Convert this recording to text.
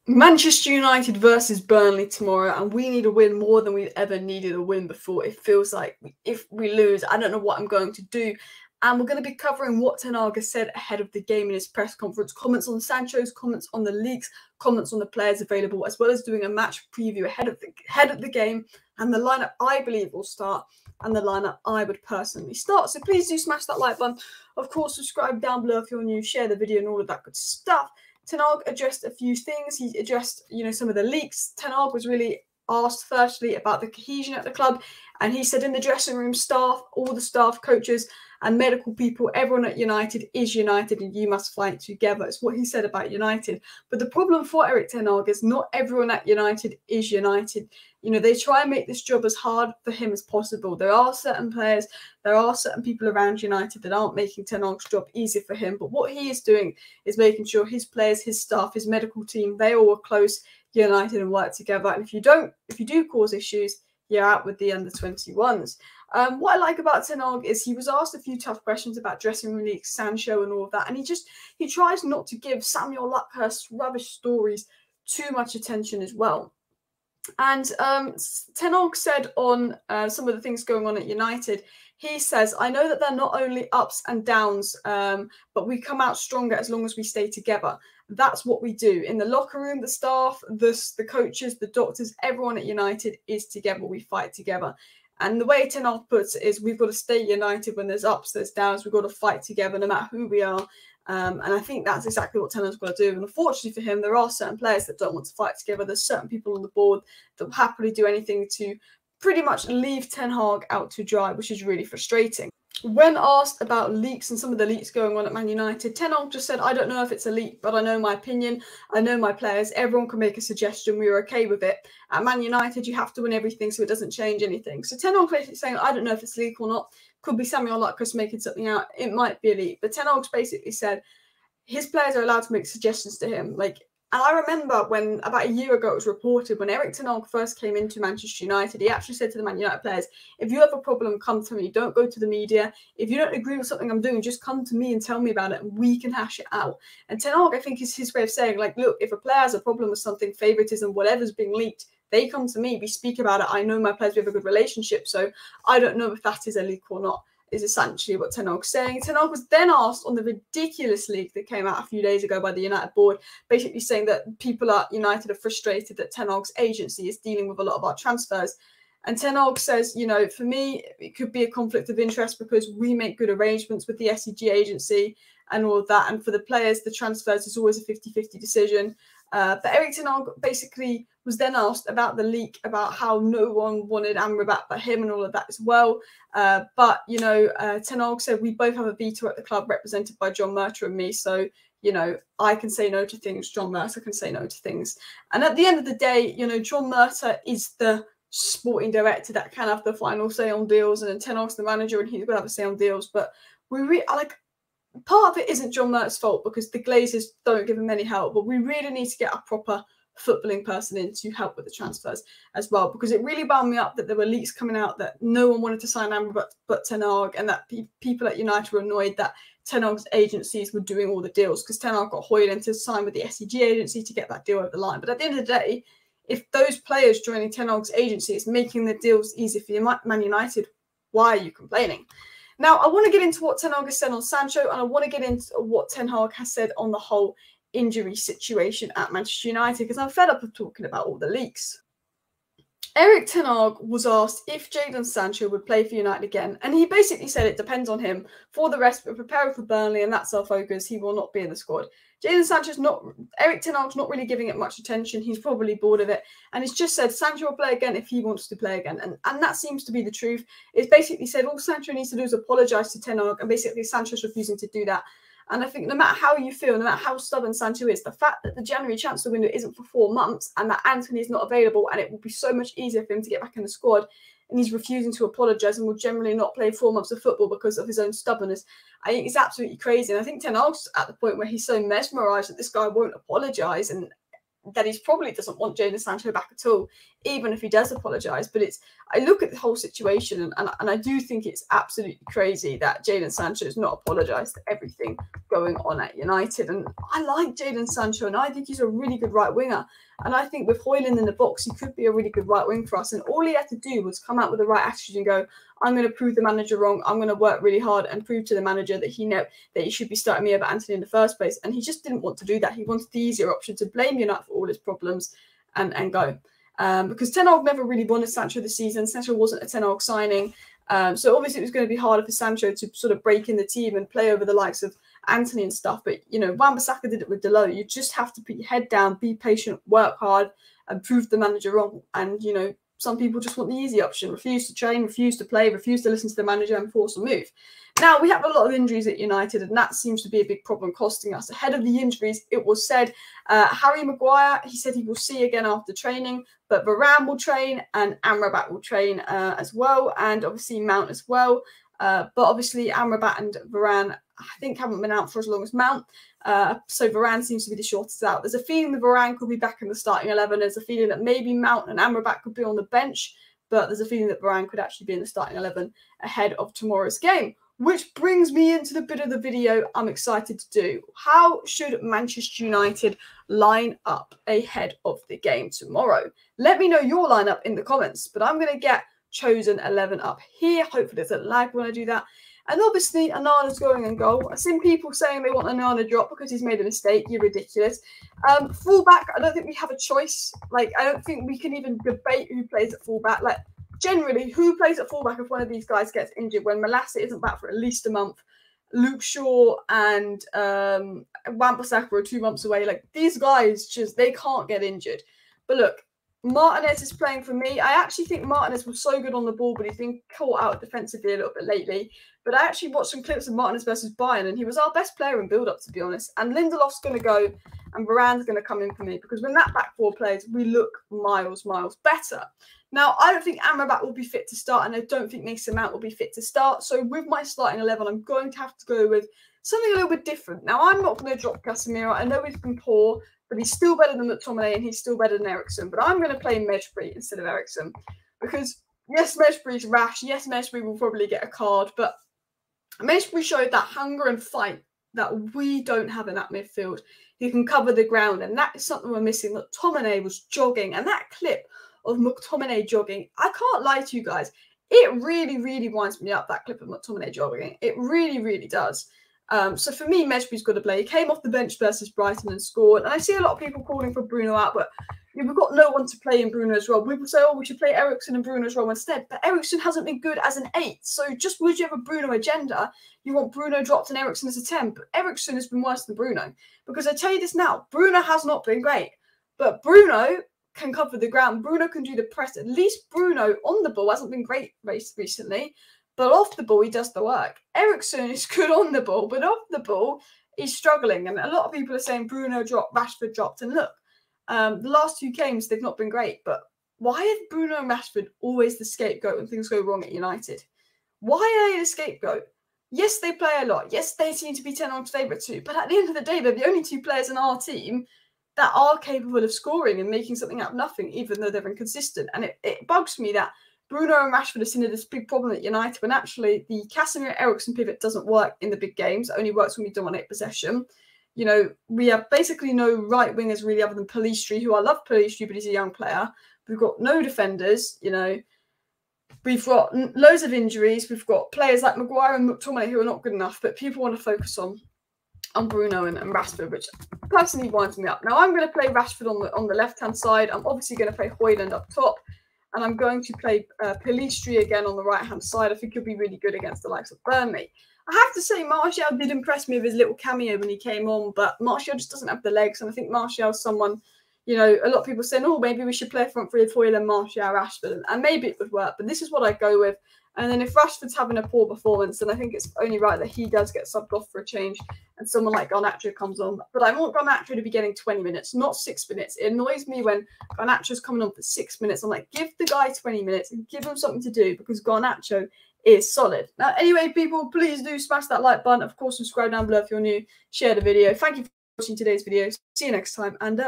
Manchester United versus Burnley tomorrow, and we need a win more than we've ever needed a win before. It feels like if we lose, I don't know what I'm going to do. And we're going to be covering what Ten Hag has said ahead of the game in his press conference, comments on Sancho's, comments on the leaks, comments on the players available, as well as doing a match preview ahead of the game, and the lineup I believe will start, and the lineup I would personally start. So please do smash that like button. Of course, subscribe down below if you're new, share the video and all of that good stuff. Ten Hag addressed a few things. He addressed, some of the leaks. Ten Hag was really asked firstly about the cohesion at the club, and he said in the dressing room, staff, all the staff, coaches and medical people, everyone at United is united and you must fight together. It's what he said about United. But the problem for Erik Ten Hag is not everyone at United is united. They try and make this job as hard for him as possible. There are certain players, there are certain people around United that aren't making Ten Hag's job easier for him. But what he is doing is making sure his players, his staff, his medical team, they all are close, united and work together. And if you do cause issues, you're out with the under-21s. What I like about Ten Hag is he was asked a few tough questions about dressing room leaks, Sancho and all of that. And he tries not to give Samuel Luckhurst's rubbish stories too much attention as well. And Ten Hag said on some of the things going on at United, he says, I know that they're not only ups and downs, but we come out stronger as long as we stay together. That's what we do. In the locker room, the staff, the coaches, the doctors, everyone at United is together. We fight together. And the way Ten Hag puts it is we've got to stay united when there's ups, there's downs. We've got to fight together no matter who we are. And I think that's exactly what Ten Hag's got to do. And unfortunately for him, there are certain players that don't want to fight together. There's certain people on the board that will happily do anything to pretty much leave Ten Hag out to dry, which is really frustrating. When asked about leaks and some of the leaks going on at Man United, Ten Hag just said, I don't know if it's a leak, but I know my opinion. I know my players. Everyone can make a suggestion. We're okay with it. At Man United, you have to win everything, so it doesn't change anything. So Ten Hag basically saying, I don't know if it's a leak or not. Could be Samuel Luckhurst making something out. It might be a leak. But Ten Hag's basically said his players are allowed to make suggestions to him. And I remember when about a year ago it was reported when Erik Ten Hag first came into Manchester United, he actually said to the Man United players, if you have a problem, come to me. Don't go to the media. If you don't agree with something I'm doing, just come to me and tell me about it and we can hash it out. And Ten Hag, I think, is his way of saying, look, if a player has a problem with something, favoritism, whatever's being leaked, they come to me. We speak about it. I know my players, we have a good relationship. So I don't know if that is a leak or not. Is essentially what Ten Hag's saying. Ten Hag was then asked on the ridiculous leak that came out a few days ago by the United board, basically saying that people at United are frustrated that Ten Hag's agency is dealing with a lot of our transfers. And Ten Hag says, for me, it could be a conflict of interest because we make good arrangements with the SEG agency and all of that. And for the players, the transfers is always a 50-50 decision. But Erik Ten Hag basically was then asked about the leak, about how no one wanted Amrabat but him and all of that as well. But Ten Hag said we both have a veto at the club represented by John Murtough and me. So, I can say no to things. John Murtough can say no to things. And at the end of the day, John Murtough is the sporting director that can have the final say on deals. And then Ten Hag's the manager and he's going to have a say on deals. But part of it isn't John Murtough's fault because the Glazers don't give him any help. But we really need to get a proper footballing person in to help with the transfers as well, because it really wound me up that there were leaks coming out that no one wanted to sign Amrabat but Ten Hag, and that people at United were annoyed that Ten Hag's agencies were doing all the deals because Ten Hag got Hoyland to sign with the SEG agency to get that deal over the line. But at the end of the day, if those players joining Ten Hag's agency is making the deals easy for Man United, why are you complaining? Now, I want to get into what Ten Hag has said on Sancho, and I want to get into what Ten Hag has said on the whole injury situation at Manchester United, because I'm fed up of talking about all the leaks. Erik Ten Hag was asked if Jadon Sancho would play for United again, and he basically said it depends on him. For the rest, we're preparing for Burnley, and that's our focus. He will not be in the squad. Jadon Sancho's not, Erik Ten Hag's not really giving it much attention. He's probably bored of it, and he's just said Sancho will play again if he wants to play again, and that seems to be the truth. It's basically said all Sancho needs to do is apologise to Ten Hag, and basically Sancho's refusing to do that. And I think no matter how you feel, no matter how stubborn Sancho is, the fact that the January transfer window isn't for 4 months and that Anthony is not available and it will be so much easier for him to get back in the squad, and he's refusing to apologise and will generally not play 4 months of football because of his own stubbornness, I think it's absolutely crazy. And I think Ten Hag's at the point where he's so mesmerised that this guy won't apologise, and that he probably doesn't want Jadon Sancho back at all, even if he does apologise. But I look at the whole situation and I do think it's absolutely crazy that Jadon Sancho has not apologised for everything going on at United. And I like Jadon Sancho, and I think he's a really good right winger. And I think with Højlund in the box, he could be a really good right wing for us. And all he had to do was come out with the right attitude and go, I'm going to prove the manager wrong. I'm going to work really hard and prove to the manager that he should be starting me over Antony in the first place. And he just didn't want to do that. He wanted the easier option to blame United for all his problems and go. Because Ten Hag never really wanted Sancho this season. Sancho wasn't a Ten Hag signing. So obviously it was going to be harder for Sancho to sort of break in the team and play over the likes of Antony and stuff. But, you know, Wan-Bissaka did it with Dalot. You just have to put your head down, be patient, work hard, and prove the manager wrong. And, you know, some people just want the easy option, refuse to train, refuse to play, refuse to listen to the manager and force a move. Now, we have a lot of injuries at United, and that seems to be a big problem costing us. Ahead of the injuries, it was said Harry Maguire, he said he will see again after training, but Varane will train and Amrabat will train as well, and obviously Mount as well. But obviously Amrabat and Varane, I think, haven't been out for as long as Mount. So Varane seems to be the shortest out. There's a feeling that Varane could be back in the starting 11. There's a feeling that maybe Mount and Amrabat could be on the bench, but there's a feeling that Varane could actually be in the starting 11 ahead of tomorrow's game. Which brings me into the bit of the video I'm excited to do. How should Manchester United line up ahead of the game tomorrow? Let me know your lineup in the comments, but I'm going to get chosen 11 up here. Hopefully there's a lag when I do that. And obviously Onana's going in goal. I've seen people saying they want Onana drop because he's made a mistake. You're ridiculous. Fullback, I don't think we have a choice. Like, I don't think we can even debate who plays at fullback. Like, generally, who plays at fullback if one of these guys gets injured when Malacia isn't back for at least a month? Luke Shaw and Wan-Bissaka are 2 months away. Like, these guys they can't get injured. But look, Martinez is playing for me. I actually think Martinez was so good on the ball, but he's been caught out defensively a little bit lately. But I actually watched some clips of Martinez versus Bayern, and he was our best player in build-up, to be honest. And Lindelof's going to go, and Varane's going to come in for me, because when that back four plays, we look miles better. Now, I don't think Amrabat will be fit to start, and I don't think Mason Mount will be fit to start. So with my starting 11, I'm going to have to go with something a little bit different. Now, I'm not going to drop Casemiro. I know he's been poor, but he's still better than McTominay, and he's still better than Eriksen. But I'm going to play Mejbri instead of Eriksen, because yes, Mejbri's rash. Yes, Mejbri will probably get a card, but Mejbri showed that hunger and fight that we don't have in that midfield. He can cover the ground, and that is something we're missing. McTominay was jogging, and that clip of McTominay jogging, I can't lie to you guys, it really winds me up, that clip of McTominay jogging. It really does. So for me, Mejbri's got to play. He came off the bench versus Brighton and scored. And I see a lot of people calling for Bruno out, but we've got no one to play in Bruno's role. People say, oh, we should play Eriksen in Bruno's role instead. But Eriksen hasn't been good as an 8. So just because you have a Bruno agenda, you want Bruno dropped and Eriksen as a 10. But Eriksen has been worse than Bruno. Because I tell you this now, Bruno has not been great. But Bruno can cover the ground. Bruno can do the press. At least Bruno on the ball hasn't been great recently. But off the ball, he does the work. Eriksen is good on the ball, but off the ball, he's struggling. And a lot of people are saying Bruno dropped, Rashford dropped. And look, the last 2 games, they've not been great. But why is Bruno and Rashford always the scapegoat when things go wrong at United? Why are they the scapegoat? Yes, they play a lot. Yes, they seem to be Ten Hag's favourite too. But at the end of the day, they're the only 2 players in our team that are capable of scoring and making something out of nothing, even though they're inconsistent. And it bugs me that Bruno and Rashford are seen as this big problem at United when actually the Casemiro-Eriksen pivot doesn't work in the big games. It only works when we dominate possession. You know, we have basically no right wingers really other than Pellistri, who I love Pellistri, but he's a young player. We've got no defenders, you know. We've got loads of injuries. We've got players like Maguire and McTominay who are not good enough, but people want to focus on Bruno and Rashford, which personally winds me up. Now, I'm going to play Rashford on the left-hand side. I'm obviously going to play Højlund up top. And I'm going to play Pellistri again on the right-hand side. I think he'll be really good against the likes of Burnley. I have to say, Martial did impress me with his little cameo when he came on, but Martial just doesn't have the legs. And I think Martial's someone, you know, a lot of people saying, oh, maybe we should play a front three of Højlund, Martial, Rashford. And maybe it would work, but this is what I go with. And then if Rashford's having a poor performance, then I think it's only right that he does get subbed off for a change and someone like Garnacho comes on. But I want Garnacho to be getting 20 minutes, not 6 minutes. It annoys me when Garnacho's coming on for 6 minutes. I'm like, give the guy 20 minutes and give him something to do because Garnacho is solid. Now, anyway, people, please do smash that like button. Of course, subscribe down below if you're new. Share the video. Thank you for watching today's video. See you next time and